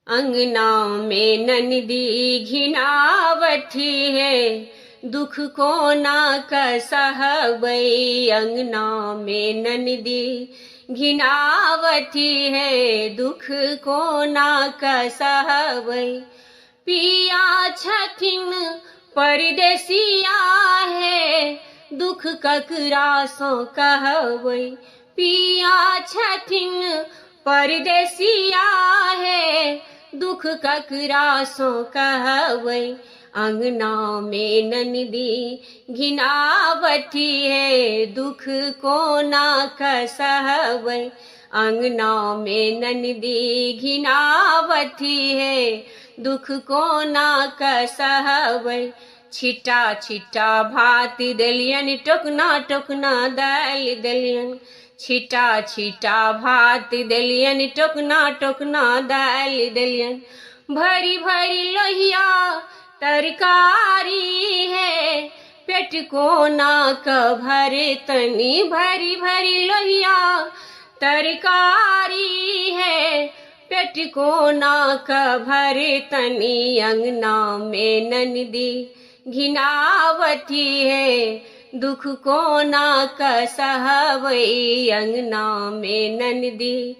अंगना में ननदी घिनावती है, दुख को ना कसहबै। अंगना में ननदी घिनावती है, दुख को ना कसहबै। पिया छथिन परदेसिया है, दुख ककरा सो कहबै। पिया छथिन परदेसिया है, दुख ककरा सो कहबै। अंगना में ननदी घिनावती है, दुख को ना कसहबै। अंगना में ननदी घिनावती है, दुख को ना कसहबै। छिटा छिटा भात देलियन, टोकना टोकना दालि देलियन। छिटा छिटा भात देलियन, टोकना टोकना दालि देलियन। भरी भरी लोहिया तरकारी है, पेट को ना भरे तनी। भरी भरी लोहिया तरकारी है, पेट को ना भरे तनी। अंगना में ननदी घिनावती है, दुख को ना कसहबै। अंगना में ननदी